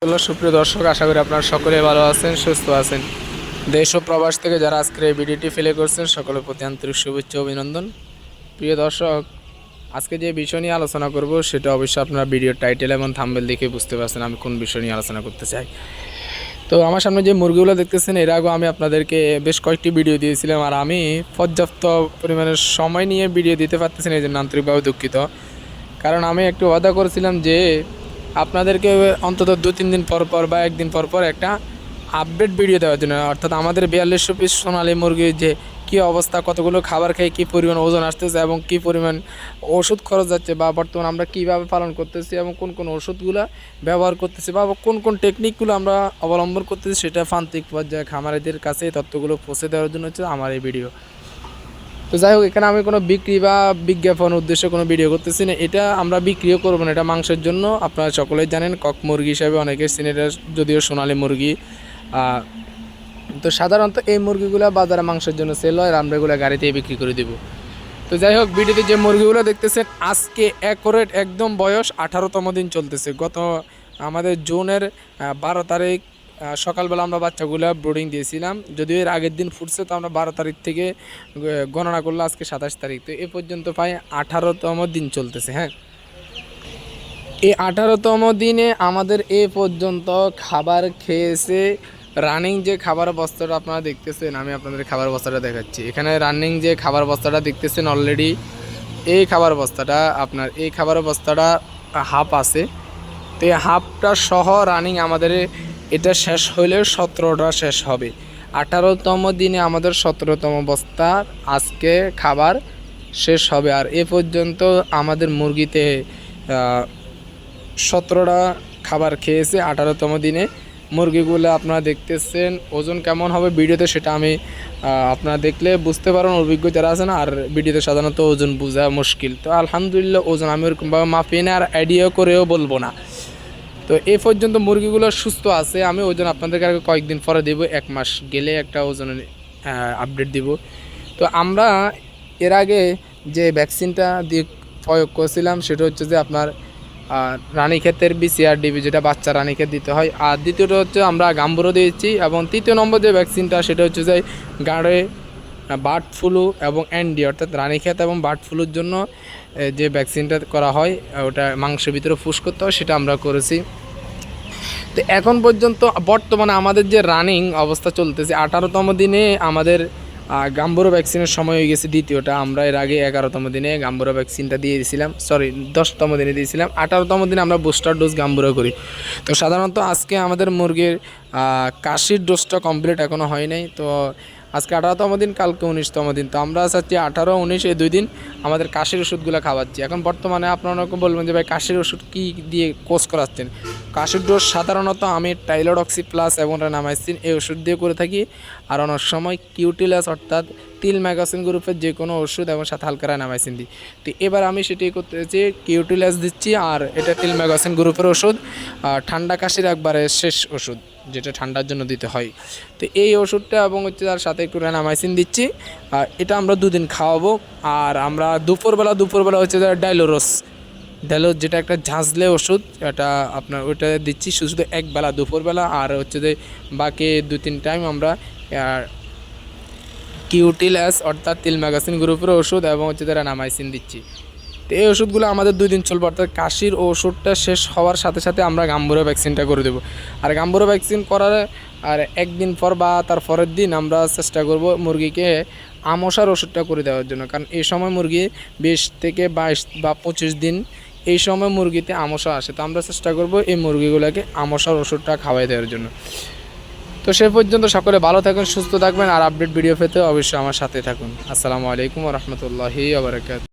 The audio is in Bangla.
সুপ্রিয় দর্শক, আশা করি আপনারা সকলে ভালো আছেন, সুস্থ আছেন। দেশ ও প্রবাস থেকে যারা আজকের এই ভিডিওটি প্লে করছেন সকলের প্রতি আন্তরিক শুভেচ্ছা ও অভিনন্দন। প্রিয় দর্শক, আজকে যে বিষয় নিয়ে আলোচনা করব সেটা অবশ্যই আপনারা ভিডিওর টাইটেল এবং থাম্বনেল দেখে বুঝতে পারছেন আমি কোন বিষয় নিয়ে আলোচনা করতে চাই। তো আমার সামনে যে মুরগিগুলো দেখতেছেন, এর আগেও আমি আপনাদেরকে বেশ কয়েকটি ভিডিও দিয়েছিলাম, আর আমি পর্যাপ্ত পরিমাণে সময় নিয়ে ভিডিও দিতে পারতেছি না, এই জন্য আন্তরিকভাবে দুঃখিত। কারণ আমি একটু ওয়াদা করেছিলাম যে আপনাদেরকে অন্তত 2-3 দিন পর পর বা একদিন পর পর একটা আপডেট ভিডিও দেওয়ার জন্য, অর্থাৎ আমাদের 4200 পিস সোনালী মুরগির যে কী অবস্থা, কতগুলো খাবার খেয়ে কী পরিমাণ ওজন আসতেছে এবং কী পরিমাণ ওষুধ খরচ যাচ্ছে, বা বর্তমানে আমরা কীভাবে পালন করতেছি এবং কোন কোন ওষুধগুলো ব্যবহার করতেছি বা কোন কোন টেকনিকগুলো আমরা অবলম্বন করতেছি, সেটা প্রান্তিক পর্যায়ে খামারিদের কাছে এই তথ্যগুলো পৌঁছে দেওয়ার জন্য হচ্ছে আমার এই ভিডিও। তো যাই হোক, এখানে আমি কোনো বিক্রি বা বিজ্ঞাপন উদ্দেশ্যে কোনো ভিডিও করতেছি না, এটা আমরা বিক্রিও করবো না, এটা মাংসের জন্য। আপনারা সকলেই জানেন কক মুরগি হিসাবে অনেকের সিনেটা যদিও সোনালী মুরগি। তো সাধারণত এই মুরগিগুলো বাজারে মাংসের জন্য সেল হয়, আর আমরা এগুলো গাড়িতে বিক্রি করে দেবো। তো যাই হোক, ভিডিওতে যে মুরগিগুলো দেখতেছেন আজকে অ্যাকুরেট একদম বয়স 18তম দিন চলতেছে। গত আমাদের জুনের 12 তারিখ সকালবেলা আমরা বাচ্চাগুলো ব্রোডিং দিয়েছিলাম, যদিও এর আগের দিন ফুটছে, তো আমরা 12 তারিখ থেকে গণনা করলে আজকে 27 তারিখ, তো এ পর্যন্ত প্রায় 18তম দিন চলতেছে। হ্যাঁ, এই 18তম দিনে আমাদের এ পর্যন্ত খাবার খেয়েছে রানিং যে খাবার বস্তাটা আপনারা দেখতেছেন, আমি আপনাদের খাবার বস্তাটা দেখাচ্ছি। এখানে রানিং যে খাবার বস্তাটা দেখতেছেন অলরেডি, এই খাবার বস্তাটা আপনার এই খাবার বস্তাটা হাফ আছে। তো এই হাফটা সহ রানিং আমাদের এটা শেষ হইলে 17টা শেষ হবে। 18তম দিনে আমাদের 17তম বস্তার আজকে খাবার শেষ হবে। আর এ পর্যন্ত আমাদের মুরগিতে 17টা খাবার খেয়েছে 18তম দিনে। মুরগিগুলো আপনারা দেখতেছেন, ওজন কেমন হবে ভিডিওতে সেটা আমি আপনারা দেখলে বুঝতে পারেন, অভিজ্ঞ যারা আছে না। আর ভিডিওতে সাধারণত ওজন বোঝা মুশকিল, তো আলহামদুলিল্লাহ ওজন আমি ওরকমভাবে মাপিয়ে না আর আইডিয়া করেও বলবো না। তো এ পর্যন্ত মুরগিগুলো সুস্থ আছে। আমি ওজন আপনাদেরকে আগে কয়েকদিন পরে দেবো, 1 মাস গেলে একটা ওজনের আপডেট দিব। তো আমরা এর আগে যে ভ্যাকসিনটা দিয়ে প্রয়োগ করেছিলাম সেটা হচ্ছে যে আপনার রানীক্ষেতের BCRDB, যেটা বাচ্চা রানীক্ষেত দিতে হয়। আর দ্বিতীয়টা হচ্ছে আমরা গাম্বুরো দিয়েছি, এবং তৃতীয় নম্বর যে ভ্যাকসিনটা সেটা হচ্ছে যে গাড়ে বার্ড ফ্লু এবং অ্যান্ডি, অর্থাৎ রানীক্ষেত এবং বার্ড ফ্লুর জন্য যে ভ্যাকসিনটা করা হয়, ওটা মাংসের ভিতরে ফুস করতে হয়, সেটা আমরা করেছি। তো এখন পর্যন্ত বর্তমানে আমাদের যে রানিং অবস্থা চলতেছে, 18তম দিনে আমাদের গাম্বুরো ভ্যাকসিনের সময় হয়ে গেছে দ্বিতীয়টা। আমরা এর আগে 11তম দিনে গাম্বুরো ভ্যাকসিনটা দিয়ে দিয়েছিলাম, 10তম দিনে দিয়েছিলাম। 18তম দিনে আমরা বুস্টার ডোজ গাম্বুরো করি। তো সাধারণত আজকে আমাদের মুরগির কাশির ডোজটা কমপ্লিট এখনও হয় নাই। তো আজকে 18তম দিন, কালকে 19তম দিন। তো আমরা চাচ্ছি 18, 19 এই 2 দিন আমাদের কাশির ওষুধগুলো খাওয়াচ্ছি। এখন বর্তমানে আপনারা বলবেন যে ভাই কাশির ওষুধ কী দিয়ে কোর্স করাচ্ছেন? কাশির ডোজ সাধারণত আমি টাইলোডক্সি প্লাস এবং রানামাইসিন এই ওষুধ দিয়ে করে থাকি। আর অনেক সময় কিউটিলাস অর্থাৎ তিল ম্যাগাসিন গ্রুপের যে কোনো ওষুধ এবং সাথে হালকা রানামাইসিন দিই। তো এবার আমি সেটাই করতেছি, কিউটিলাস দিচ্ছি, আর এটা তিল ম্যাগাসিন গ্রুপের ওষুধ, ঠান্ডা কাশির একবারে শেষ ওষুধ, যেটা ঠান্ডার জন্য দিতে হয়। তো এই ওষুধটা এবং হচ্ছে তার সাথে একটু রানামাইসিন দিচ্ছি। এটা আমরা 2 দিন খাওয়াবো। আর আমরা দুপুরবেলা হচ্ছে ডাইলোরস, যেটা একটা ঝাঁঝলে ওষুধ, এটা আপনার ওইটা দিচ্ছি শুধু একবেলা দুপুরবেলা। আর হচ্ছে যে বাকি 2-3 টাইম আমরা কিউটিলাস অর্থাৎ তিল ম্যাগাসিন গ্রুপের ওষুধ এবং হচ্ছে যে রানামাইসিন দিচ্ছি। তো এই ওষুধগুলো আমাদের 2 দিন চলবে, অর্থাৎ কাশির ওষুধটা শেষ হওয়ার সাথে সাথে আমরা গাম্বুরো ভ্যাকসিনটা করে দেবো। আর গাম্বুরো ভ্যাকসিন করার আর 1 দিন পর বা তার পরের দিন আমরা চেষ্টা করব মুরগিকে আমশার ওষুধটা করে দেওয়ার জন্য, কারণ এই সময় মুরগি 20 থেকে 22 বা 25 দিন এই সময় মুরগিতে আমশা আসে। তো আমরা চেষ্টা করব এই মুরগিগুলোকে আমশার ওষুধটা খাওয়াই দেওয়ার জন্য। তো সে পর্যন্ত সকলে ভালো থাকুন, সুস্থ থাকবেন, আর আপডেট ভিডিও পেতে অবশ্যই আমার সাথে থাকুন। আসসালামু আলাইকুম ওয়া রাহমাতুল্লাহি ওয়া বারাকাতুহু।